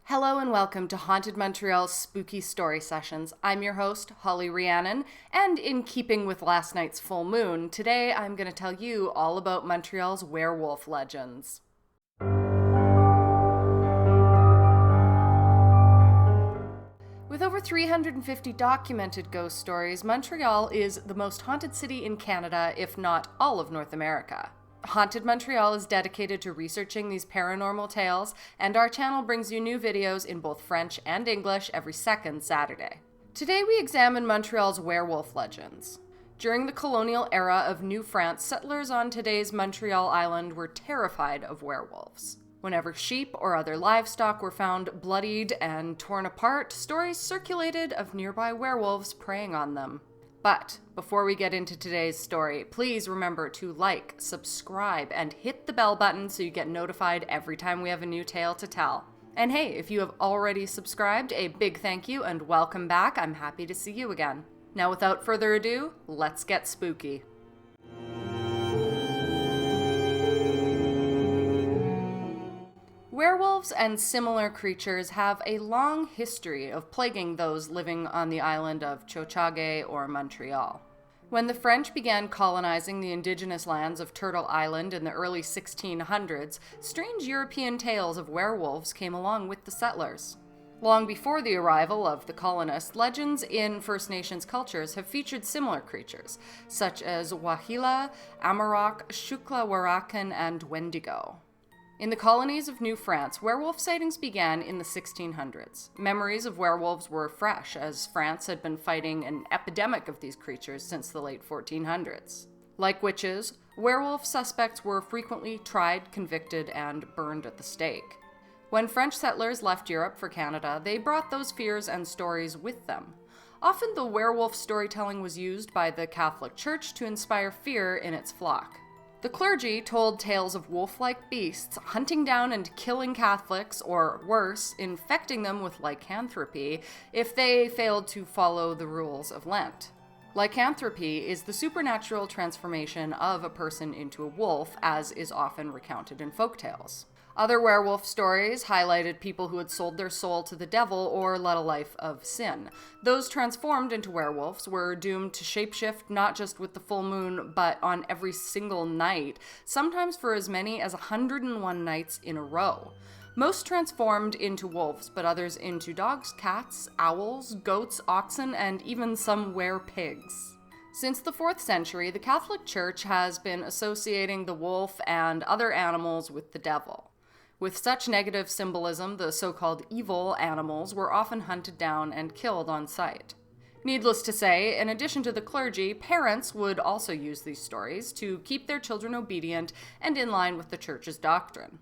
Hello and welcome to Haunted Montreal's Spooky Story Sessions. I'm your host, Holly Rhiannon, and in keeping with last night's full moon, today I'm going to tell you all about Montreal's werewolf legends. With over 350 documented ghost stories, Montreal is the most haunted city in Canada, if not all of North America. Haunted Montreal is dedicated to researching these paranormal tales, and our channel brings you new videos in both French and English every second Saturday. Today we examine Montreal's werewolf legends. During the colonial era of New France, settlers on today's Montreal Island were terrified of werewolves. Whenever sheep or other livestock were found bloodied and torn apart, stories circulated of nearby werewolves preying on them. But before we get into today's story, please remember to like, subscribe, and hit the bell button so you get notified every time we have a new tale to tell. And hey, if you have already subscribed, a big thank you and welcome back. I'm happy to see you again. Now without further ado, let's get spooky. Werewolves and similar creatures have a long history of plaguing those living on the island of Tiohtià:ke or Montreal. When the French began colonizing the indigenous lands of Turtle Island in the early 1600s, strange European tales of werewolves came along with the settlers. Long before the arrival of the colonists, legends in First Nations cultures have featured similar creatures, such as Wahila, Amarok, Shukla-Warakan, and Wendigo. In the colonies of New France, werewolf sightings began in the 1600s. Memories of werewolves were fresh, as France had been fighting an epidemic of these creatures since the late 1400s. Like witches, werewolf suspects were frequently tried, convicted, and burned at the stake. When French settlers left Europe for Canada, they brought those fears and stories with them. Often the werewolf storytelling was used by the Catholic Church to inspire fear in its flock. The clergy told tales of wolf-like beasts hunting down and killing Catholics, or worse, infecting them with lycanthropy if they failed to follow the rules of Lent. Lycanthropy is the supernatural transformation of a person into a wolf, as is often recounted in folktales. Other werewolf stories highlighted people who had sold their soul to the devil or led a life of sin. Those transformed into werewolves were doomed to shapeshift not just with the full moon, but on every single night, sometimes for as many as 101 nights in a row. Most transformed into wolves, but others into dogs, cats, owls, goats, oxen, and even some were-pigs. Since the 4th century, the Catholic Church has been associating the wolf and other animals with the devil. With such negative symbolism, the so-called evil animals were often hunted down and killed on sight. Needless to say, in addition to the clergy, parents would also use these stories to keep their children obedient and in line with the church's doctrine.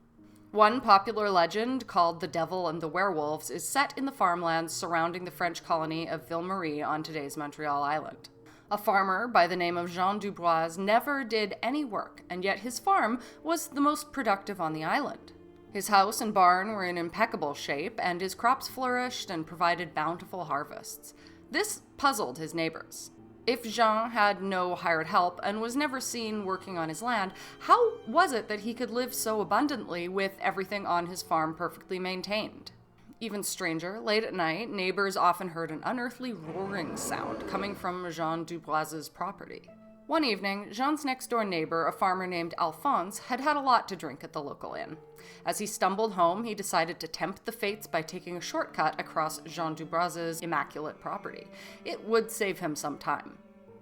One popular legend, called The Devil and the Werewolves, is set in the farmlands surrounding the French colony of Ville-Marie on today's Montreal Island. A farmer by the name of Jean Dubois never did any work, and yet his farm was the most productive on the island. His house and barn were in impeccable shape, and his crops flourished and provided bountiful harvests. This puzzled his neighbors. If Jean had no hired help and was never seen working on his land, how was it that he could live so abundantly with everything on his farm perfectly maintained? Even stranger, late at night, neighbors often heard an unearthly roaring sound coming from Jean Dubois's property. One evening, Jean's next-door neighbor, a farmer named Alphonse, had had a lot to drink at the local inn. As he stumbled home, he decided to tempt the fates by taking a shortcut across Jean Dubois's immaculate property. It would save him some time.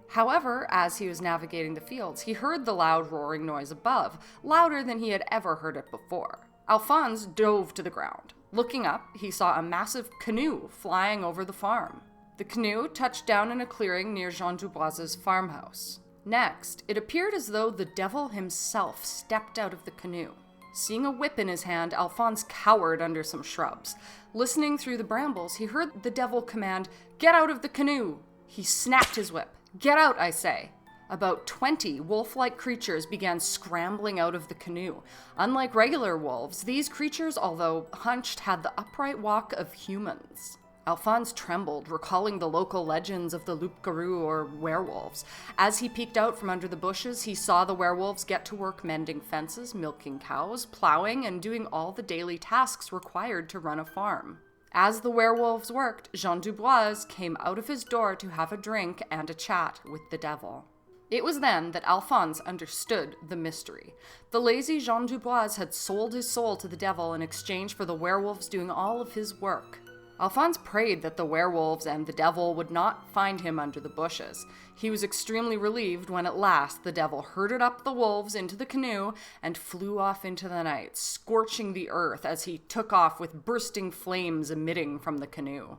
However, as he was navigating the fields, he heard the loud roaring noise above, louder than he had ever heard it before. Alphonse dove to the ground. Looking up, he saw a massive canoe flying over the farm. The canoe touched down in a clearing near Jean Dubois's farmhouse. Next, it appeared as though the devil himself stepped out of the canoe. Seeing a whip in his hand, Alphonse cowered under some shrubs. Listening through the brambles, he heard the devil command, "Get out of the canoe!" He snapped his whip. "Get out, I say!" About 20 wolf-like creatures began scrambling out of the canoe. Unlike regular wolves, these creatures, although hunched, had the upright walk of humans. Alphonse trembled, recalling the local legends of the loup-garou or werewolves. As he peeked out from under the bushes, he saw the werewolves get to work mending fences, milking cows, plowing, and doing all the daily tasks required to run a farm. As the werewolves worked, Jean Dubois came out of his door to have a drink and a chat with the devil. It was then that Alphonse understood the mystery. The lazy Jean Dubois had sold his soul to the devil in exchange for the werewolves doing all of his work. Alphonse prayed that the werewolves and the devil would not find him under the bushes. He was extremely relieved when at last the devil herded up the wolves into the canoe and flew off into the night, scorching the earth as he took off with bursting flames emitting from the canoe.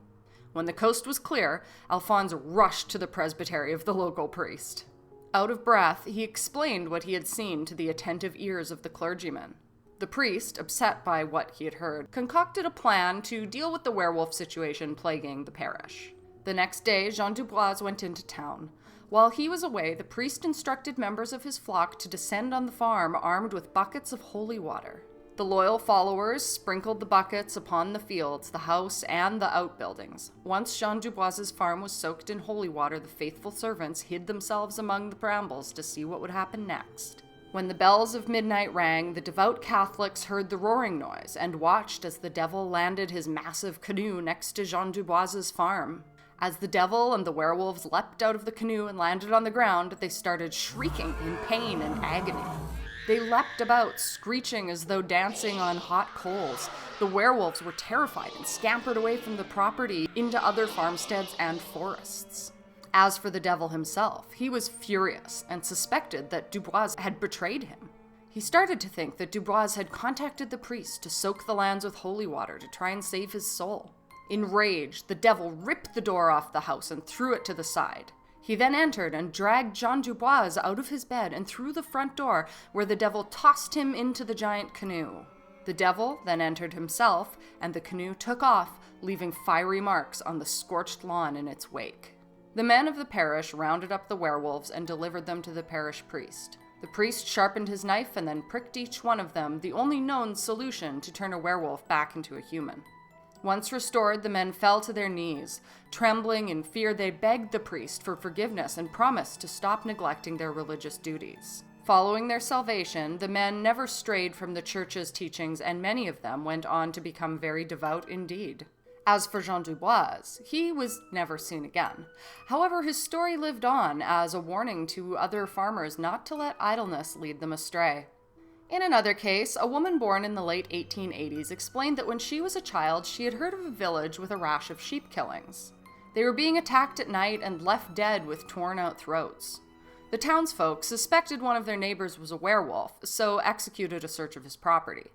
When the coast was clear, Alphonse rushed to the presbytery of the local priest. Out of breath, he explained what he had seen to the attentive ears of the clergyman. The priest, upset by what he had heard, concocted a plan to deal with the werewolf situation plaguing the parish. The next day, Jean Dubois went into town. While he was away, the priest instructed members of his flock to descend on the farm armed with buckets of holy water. The loyal followers sprinkled the buckets upon the fields, the house, and the outbuildings. Once Jean Dubois's farm was soaked in holy water, the faithful servants hid themselves among the brambles to see what would happen next. When the bells of midnight rang, the devout Catholics heard the roaring noise and watched as the devil landed his massive canoe next to Jean Dubois's farm. As the devil and the werewolves leapt out of the canoe and landed on the ground, they started shrieking in pain and agony. They leapt about, screeching as though dancing on hot coals. The werewolves were terrified and scampered away from the property into other farmsteads and forests. As for the devil himself, he was furious and suspected that Dubois had betrayed him. He started to think that Dubois had contacted the priest to soak the lands with holy water to try and save his soul. Enraged, the devil ripped the door off the house and threw it to the side. He then entered and dragged Jean Dubois out of his bed and through the front door, where the devil tossed him into the giant canoe. The devil then entered himself, and the canoe took off, leaving fiery marks on the scorched lawn in its wake. The men of the parish rounded up the werewolves and delivered them to the parish priest. The priest sharpened his knife and then pricked each one of them, the only known solution to turn a werewolf back into a human. Once restored, the men fell to their knees. Trembling in fear, they begged the priest for forgiveness and promised to stop neglecting their religious duties. Following their salvation, the men never strayed from the church's teachings, and many of them went on to become very devout indeed. As for Jean Dubois, he was never seen again. However, his story lived on as a warning to other farmers not to let idleness lead them astray. In another case, a woman born in the late 1880s explained that when she was a child, she had heard of a village with a rash of sheep killings. They were being attacked at night and left dead with torn-out throats. The townsfolk suspected one of their neighbors was a werewolf, so executed a search of his property.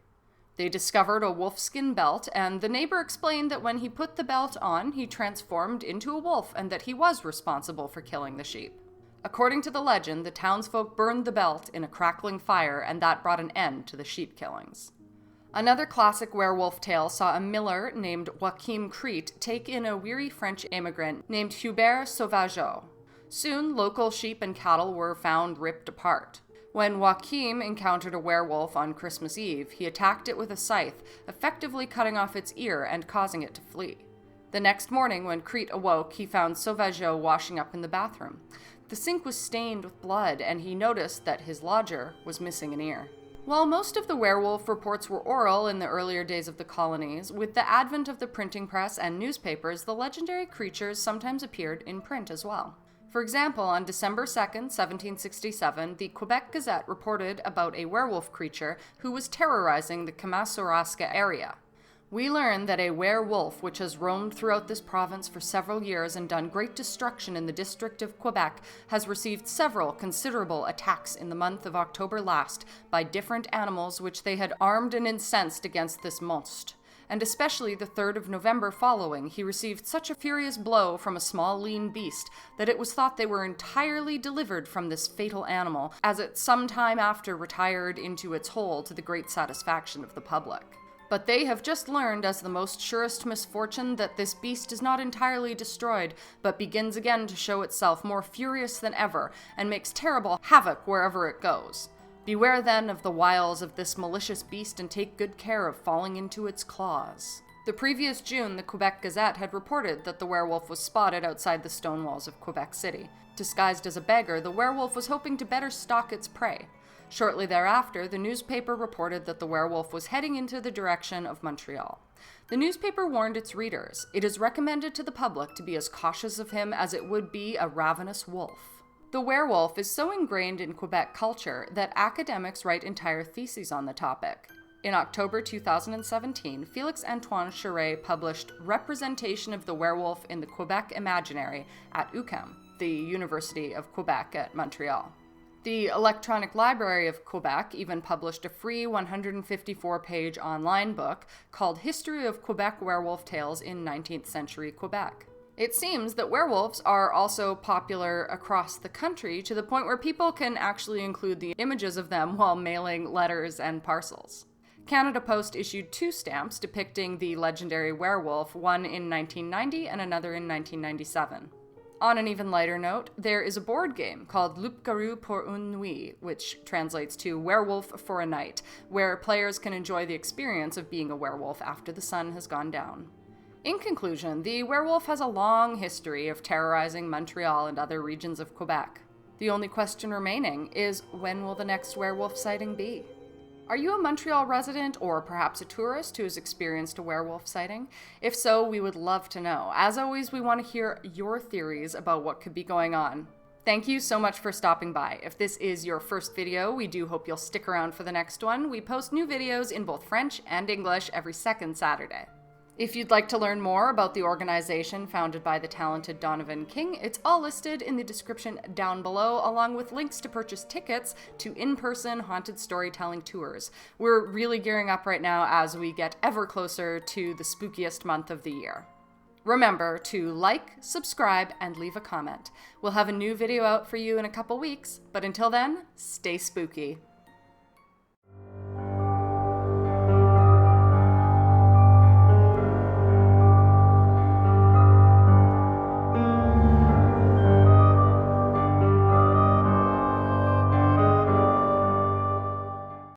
They discovered a wolfskin belt, and the neighbor explained that when he put the belt on, he transformed into a wolf and that he was responsible for killing the sheep. According to the legend, the townsfolk burned the belt in a crackling fire, and that brought an end to the sheep killings. Another classic werewolf tale saw a miller named Joachim Crete take in a weary French immigrant named Hubert Sauvageot. Soon, local sheep and cattle were found ripped apart. When Joachim encountered a werewolf on Christmas Eve, he attacked it with a scythe, effectively cutting off its ear and causing it to flee. The next morning, when Crete awoke, he found Sauvageot washing up in the bathroom. The sink was stained with blood, and he noticed that his lodger was missing an ear. While most of the werewolf reports were oral in the earlier days of the colonies, with the advent of the printing press and newspapers, the legendary creatures sometimes appeared in print as well. For example, on December 2nd, 1767, the Quebec Gazette reported about a werewolf creature who was terrorizing the Kamasuraska area. We learn that a werewolf, which has roamed throughout this province for several years and done great destruction in the district of Quebec, has received several considerable attacks in the month of October last by different animals which they had armed and incensed against this monstre. And especially the 3rd of November following, he received such a furious blow from a small lean beast that it was thought they were entirely delivered from this fatal animal, as it some time after retired into its hole to the great satisfaction of the public. But they have just learned, as the most surest misfortune, that this beast is not entirely destroyed, but begins again to show itself more furious than ever, and makes terrible havoc wherever it goes. Beware then of the wiles of this malicious beast, and take good care of falling into its claws. The The previous June, the Quebec Gazette had reported that the werewolf was spotted outside the stone walls of Quebec City. Disguised as a beggar, the werewolf was hoping to better stalk its prey. Shortly thereafter, the newspaper reported that the werewolf was heading into the direction of Montreal. The newspaper warned its readers, "It is recommended to the public to be as cautious of him as it would be a ravenous wolf." The werewolf is so ingrained in Quebec culture that academics write entire theses on the topic. In October 2017, Félix-Antoine Charest published Representation of the Werewolf in the Quebec Imaginary at UQAM, the University of Quebec at Montreal. The Electronic Library of Quebec even published a free 154-page online book called History of Quebec Werewolf Tales in 19th Century Quebec. It seems that werewolves are also popular across the country to the point where people can actually include the images of them while mailing letters and parcels. Canada Post issued 2 stamps depicting the legendary werewolf, one in 1990 and another in 1997. On an even lighter note, there is a board game called Loup-garou pour une nuit, which translates to Werewolf for a Night, where players can enjoy the experience of being a werewolf after the sun has gone down. In conclusion, the werewolf has a long history of terrorizing Montreal and other regions of Quebec. The only question remaining is, when will the next werewolf sighting be? Are you a Montreal resident or perhaps a tourist who has experienced a werewolf sighting? If so, we would love to know. As always, we want to hear your theories about what could be going on. Thank you so much for stopping by. If this is your first video, we do hope you'll stick around for the next one. We post new videos in both French and English every second Saturday. If you'd like to learn more about the organization founded by the talented Donovan King, it's all listed in the description down below, along with links to purchase tickets to in-person haunted storytelling tours. We're really gearing up right now as we get ever closer to the spookiest month of the year. Remember to like, subscribe, and leave a comment. We'll have a new video out for you in a couple weeks, but until then, stay spooky.